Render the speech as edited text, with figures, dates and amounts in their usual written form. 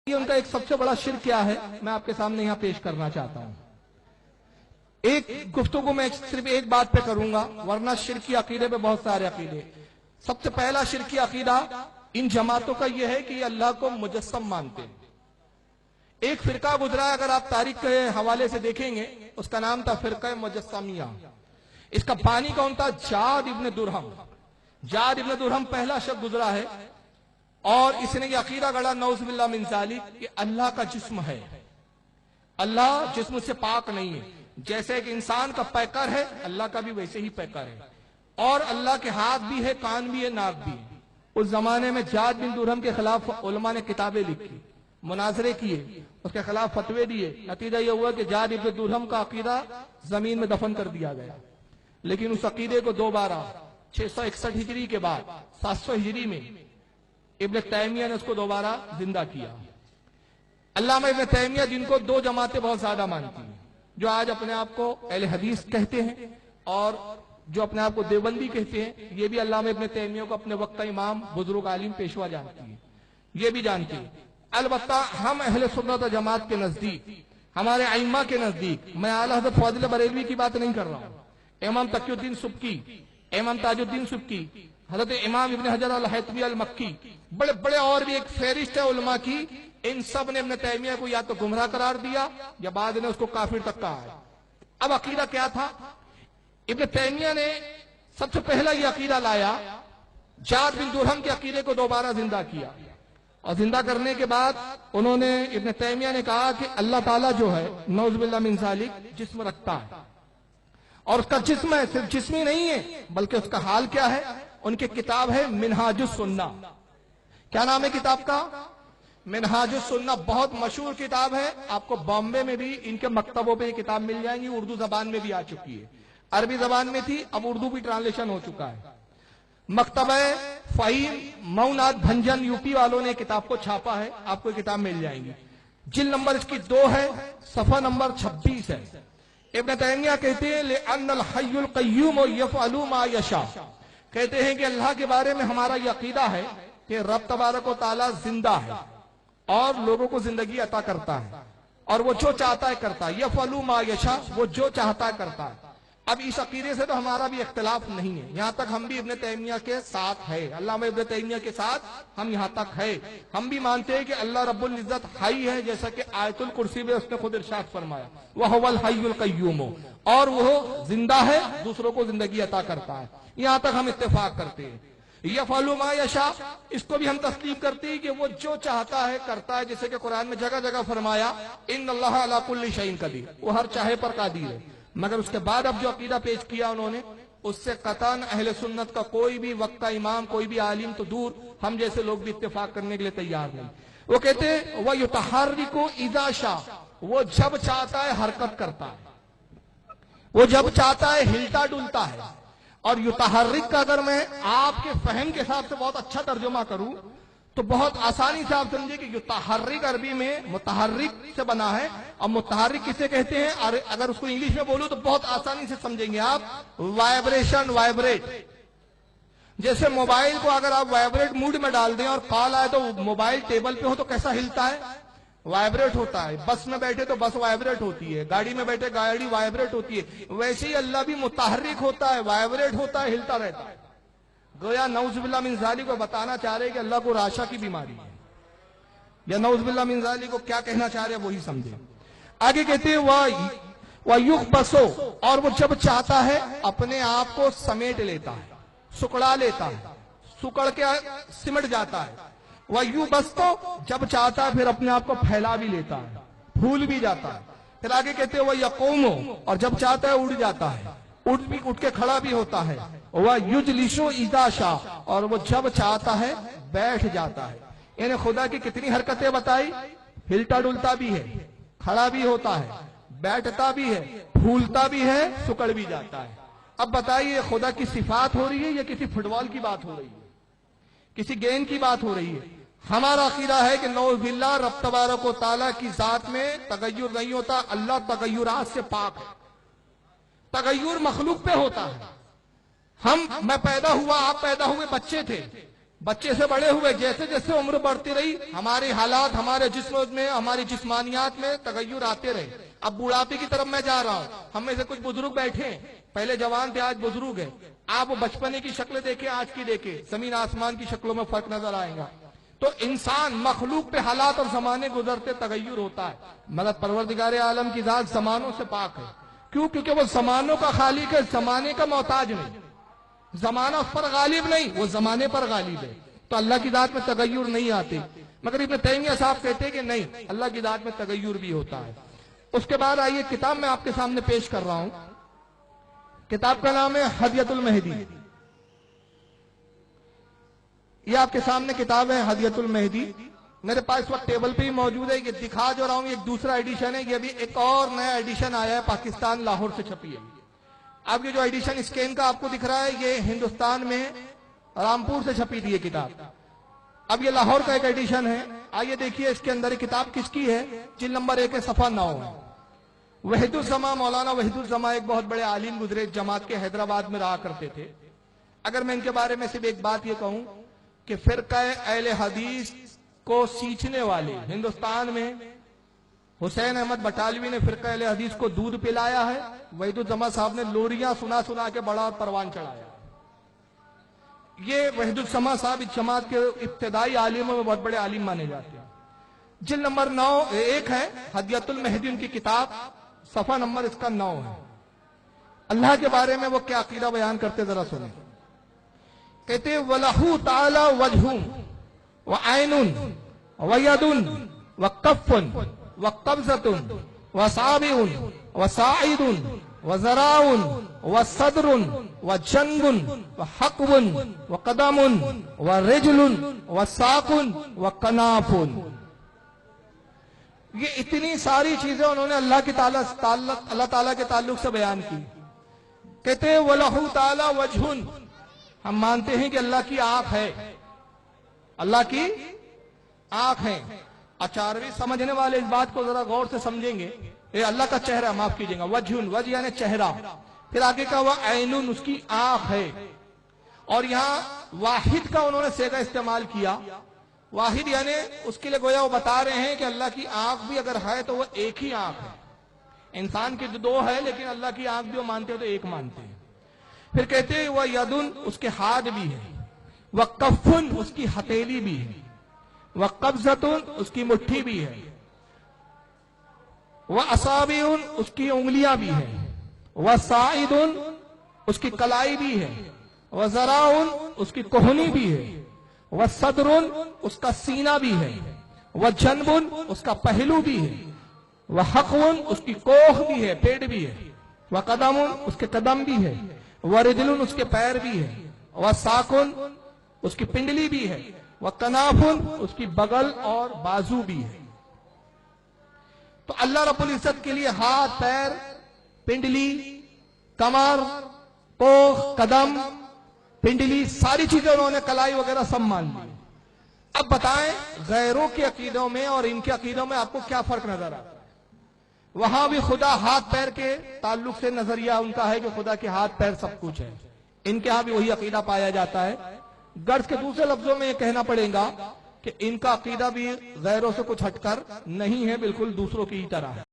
उनका एक सबसे बड़ा शिर्क क्या है, मैं आपके सामने यहां पेश करना चाहता हूं। एक गुफ्तगू में सिर्फ एक बात पे करूंगा, वरना शिर्की अकीदे पे बहुत सारे अकीदे। सबसे पहला शिर्की अकीदा इन जमातों का यह है कि ये अल्लाह को मुजस्सम मानते हैं। एक फिरका गुजरा है, अगर आप तारीख के हवाले से देखेंगे, उसका नाम था फिरका मुजस्समिया। इसका बानी कौन था? जाद इब्न दुरहम। जाद इब्न दुरहम पहला शख्स गुजरा है और इसने ये अकीदा गढ़ा नौज़ुबिल्लाह मिन ज़ालिक कि अल्लाह का जिस्म है, अल्लाह जिस्म से पाक नहीं है। जैसे एक इंसान का पैकर है, अल्लाह का भी वैसे ही पैकर है, और अल्लाह के हाथ भी है, कान भी है, नाक भी है। उस जमाने में जाद बिन दुरहम के खिलाफ उलमा ने किताबें लिखी, मुनाजरे किए, उसके खिलाफ फतवे दिए। नतीजा यह हुआ कि जाद इब्न दुरहम का अकीदा जमीन में दफन कर दिया गया। लेकिन उस अकीदे को दोबारा 661 हिजरी के बाद 700 हिजरी में इब्न तैमिया ने उसको दोबारा जिंदा किया। अल्लामा इब्न तैमिया, जिनको दो जमातें बहुत ज्यादा मानती हैं, जो आज अपने आप को अहले हदीस कहते हैं और जो अपने आप को देवबंदी कहते हैं, ये भी अल्लामा इब्न तैमिया को अपने वक्त का इमाम, बुजुर्ग, आलिम, पेशवा जानती है, ये भी जानती है। अलबत्ता हम अहले सुन्नत व जमात के नजदीक, हमारे आइम्मा के नजदीक, मैं आला हज़रत फाजिल बरेलवी की बात नहीं कर रहा हूं, इमाम तकीउद्दीन सुब्की, इमाम ताजुद्दीन सुब्की, हजरत इमाम इब्न हजर अल हैतमी अल मक्की, बड़े बड़े और भी एक फहरिस्त है उलमा की, इन सब ने इब्न तैमिया को या तो गुमराह करार दिया या बाद ने उसको काफिर तक कहा है। अब अकीदा क्या था? इब्न तैमिया ने सबसे पहला ये अकीदा लाया, जाद बिन दुरहम के अकीदे को दोबारा जिंदा किया, और जिंदा करने के बाद उन्होंने, इब्न तैमिया ने कहा कि अल्लाह ताला जो है नौज़ुबिल्लाह मिन ज़ालिक जिस्म रखता है, और उसका जिस्म है, सिर्फ जिस्मी नहीं है बल्कि उसका हाल क्या है। उनकी किताब है मिनहाजुस सुन्ना। क्या नाम है किताब का? मिनहाजुस सुन्ना। बहुत मशहूर किताब है, आपको बॉम्बे में भी इनके मकतबों पे ये किताब मिल जाएंगी, उर्दू जबान में भी आ चुकी है, अरबी जबान में थी, अब उर्दू भी ट्रांसलेशन हो चुका है। मकतबा फहीम मऊनाथ भंजन यूपी वालों ने किताब को छापा है, आपको किताब मिल जाएंगी। जिल्द नंबर इसकी 2 है, सफा नंबर 26 है। इब्न तैमिया कहते हैं लिअन्नल हय्युल क़य्यूम यफ़अलु मा यशा, कहते हैं कि अल्लाह के बारे में हमारा यह अकीदा है कि रब तबारक व तआला जिंदा है और लोगों को जिंदगी अता करता है, और वो जो चाहता है करता है। यफ़अलु मा यशा, वो जो चाहता है करता है। अब इस अकीदे से तो हमारा भी इख्तिलाफ नहीं है, यहां तक हम भी इब्न तैमिया के साथ है, अल्लामा इब्न तैमिया के साथ हम यहां तक है। हम भी मानते हैं कि अल्लाह रब्बुल इज्जत हई है, जैसा कि आयतुल कुर्सी में उसने खुद इरशाद फरमाया, वह हुवल हय्युल क़य्यूम, और वो जिंदा है, दूसरों को जिंदगी अता करता है। यहां तक हम इत्तेफाक करते हैं। यफ़अलु मा यशा, इसको भी हम तस्लीम करते हैं कि वो जो चाहता है करता है, जैसे कि कुरान में जगह जगह फरमाया इन्नल्लाह अला कुल्ली शैइन क़दीर, वो हर चाहे पर कादिर है। मगर उसके बाद अब जो अकीदा पेश किया उन्होंने, उससे कतन अहले सुन्नत का कोई भी वक्त का इमाम, कोई भी आलिम तो दूर, हम जैसे लोग भी इत्तेफाक करने के लिए तैयार नहीं। वो कहते हैं वह युतहर्रिकु इज़ा शा, वो जब चाहता है हरकत करता है, वो जब चाहता है हिलता डुलता है। और युतहर्रिक का अगर मैं आपके फहम के हिसाब से बहुत अच्छा तर्जुमा करूं तो बहुत आसानी से आप समझे कि युतहर्रिक अरबी में मुतहर्रिक से बना है, और मुतहर्रिक किसे कहते हैं? और अगर उसको इंग्लिश में बोलूं तो बहुत आसानी से समझेंगे आप, वाइब्रेशन, वाइब्रेट। जैसे मोबाइल को अगर आप वाइब्रेट मूड में डाल दें और कॉल आए तो मोबाइल टेबल पे हो तो कैसा हिलता है? वाइब्रेट होता है। बस में बैठे तो बस वाइब्रेट होती है, गाड़ी में बैठे गाड़ी वाइब्रेट होती है। वैसे ही अल्लाह भी मुतहर्रिक होता है, वाइब्रेट होता है, हिलता रहता है। गोया नौज़ुबिल्लाह मिन ज़ालिक को बताना चाह रहे कि अल्लाह को राशा की बीमारी है, या नौज़ुबिल्लाह मिन ज़ालिक को क्या कहना चाह रहे हैं वही समझे। आगे कहते हैं वह युग़बसो, और वो जब चाहता है अपने आप को समेट लेता है, सुकड़ा लेता है, सुकड़ के सिमट जाता है। वह युग़बसो, जब चाहता है फिर अपने आप को फैला भी लेता है, फूल भी जाता है। फिर आगे कहते हैं वह यक़ूमो, और जब चाहता है उड़ जाता है, उठ के खड़ा भी होता है। वह युजलिसु इज़ा शा, और वो जब चाहता है बैठ जाता है। यानी खुदा की कितनी हरकतें बताई, हिलता डुलता भी है, खड़ा भी होता है, बैठता भी है, फूलता भी है, सुकड़ भी जाता है। अब बताइए खुदा की सिफात हो रही है या किसी फुटबॉल की बात हो रही है, किसी गेंद की बात हो रही है? हमारा अकीदा है कि नौज़ुबिल्लाह रब तबारक व तआला की जात में तगय्युर नहीं होता, अल्लाह तगय्युरात से पाक है। तगय्युर मखलूक पे होता है। मैं पैदा हुआ, आप पैदा हुए, बच्चे थे, बच्चे से बड़े हुए, जैसे जैसे उम्र बढ़ती रही हमारी हालात, हमारे जिस्म में, हमारी जिस्मानियात में तगय्युर आते रहे। अब बुढ़ापे की तरफ मैं जा रहा हूँ। हम में से कुछ बुजुर्ग बैठे हैं, पहले जवान थे आज बुजुर्ग है। आप वो बचपने की शक्ल देखे, आज की देखे, जमीन आसमान की शक्लों में फर्क नजर आएगा। तो इंसान मखलूक पे हालात और जमाने गुजरते तगय्युर होता है, मगर परवरदिगार आलम की जात जमानों से पाक है। क्यों? क्योंकि वो जमानों का खालिक है, जमाने का मोहताज नहीं। जमाना उस पर गालिब नहीं, वो जमाने पर गालिब है। तो अल्लाह की जात में तगय्युर नहीं आते। मगर इब्न तैमिया साहब कहते हैं कि नहीं, अल्लाह की जात में तगय्युर भी होता है। उसके बाद आइए, किताब मैं आपके सामने पेश कर रहा हूं। किताब का नाम है हदियतुल मेहदी। ये आपके सामने किताब है हदियतुल मेहदी। मेरे पास इस वक्त टेबल पे ही मौजूद है। ये दिखा जो रहा हूं, एक दूसरा एडिशन है। ये भी एक और नया एडिशन आया है, पाकिस्तान लाहौर से छपी है। अब ये जो एडिशन स्कैन का आपको दिख रहा है, ये हिंदुस्तान में रामपुर से छपी थी ये किताब। अब ये लाहौर का एक एडिशन है। आइए देखिए इसके अंदर ये किताब किसकी है। जिल्द नंबर 1 है, सफा 9 है। वहीदुज़्ज़मा, मौलाना वहीदुज़्ज़मा एक बहुत बड़े आलिम गुजरे, जमात के हैदराबाद में रहा करते थे। अगर मैं इनके बारे में सिर्फ एक बात ये कहूं कि फिरका अहले हदीस को सींचने वाले हिंदुस्तान में हुसैन अहमद बटालवी ने फिरका अहले हदीस को दूध पिलाया है। वहीदुज़्ज़मा साहब ने लोरियां सुना सुना के बड़ा परवान चढ़ाया। ये वहीदुज़्ज़मा साहब इस जमात के इब्तिदाई आलिमों में बहुत बड़े आलिम माने जाते हैं। जिल्द नंबर 1 है हदियतुल मेहदी, उनकी किताब, सफा नंबर इसका 9 है। अल्लाह के बारे में वो क्या अकीदा बयान करते, जरा सुने। कहते वलहू ताला वजहुन व ऐनुन व यदुन व कफ़्फ़ुन व कब्ज़तुन व साबिउन व साइदुन व ज़राउन व सदरुन व जन्बुन व हक़्बुन व कदमुन व रिजलुन व साकुन व कनाफुन। ये इतनी सारी चीजें उन्होंने अल्लाह ताला के ताल्लुक से बयान की। कहते वलहू ताला वजहुन, हम मानते हैं कि अल्लाह की आंख है, अल्लाह की आंख है। अचारवी समझने वाले इस बात को जरा गौर से समझेंगे। ये अल्लाह का चेहरा, माफ कीजिएगा, वजहुन, वज यानी चेहरा। फिर आगे का वह ऐनुन, उसकी आंख है। और यहां वाहिद का उन्होंने सेगा इस्तेमाल किया। वाहिद यानी उसके लिए गोया वो बता रहे हैं कि अल्लाह की आंख भी अगर है तो वह एक ही आंख है। इंसान की दो है, लेकिन अल्लाह की आंख भी वो मानते हो तो एक मानते हैं। फिर कहते हैं वह यदुन, उसके हाथ भी है। वह कफ़्फ़ुन, उसकी हथेली भी है। वह कब्ज़तुन, उसकी मुट्ठी भी है। वह असाबिउन, उसकी उंगलियां भी है। वह साइदुन, उसकी कलाई भी है। वह ज़राउन, उसकी कोहनी भी है। वह सदरुन, उसका सीना भी है। वह जन्बुन, उसका पहलू भी है। वह हक़्वुन, उसकी कोख भी है, पेट भी है। वह कदमुन, उसके कदम भी है। वह रिजलुन, उसके पैर भी है। वह साकुन, उसकी पिंडली भी है। वह कनाफुन, उसकी बगल और बाजू भी है। तो अल्लाह रब्बुल इज्जत के लिए हाथ, पैर, पिंडली, कमर, पोख, कदम, पिंडली, सारी चीजें उन्होंने, कलाई वगैरह सब मान ली। अब बताएं गैरों के अकीदों में और इनके अकीदों में आपको क्या फर्क नजर आता है? वहां भी खुदा हाथ पैर के ताल्लुक से नजरिया उनका है कि खुदा के हाथ पैर सब कुछ है। इनके यहां भी वही अकीदा पाया जाता है। गर्ज के दूसरे लफ्जों में यह कहना पड़ेगा कि इनका अकीदा भी गैरों से कुछ हटकर नहीं है, बिल्कुल दूसरों की ही तरह है।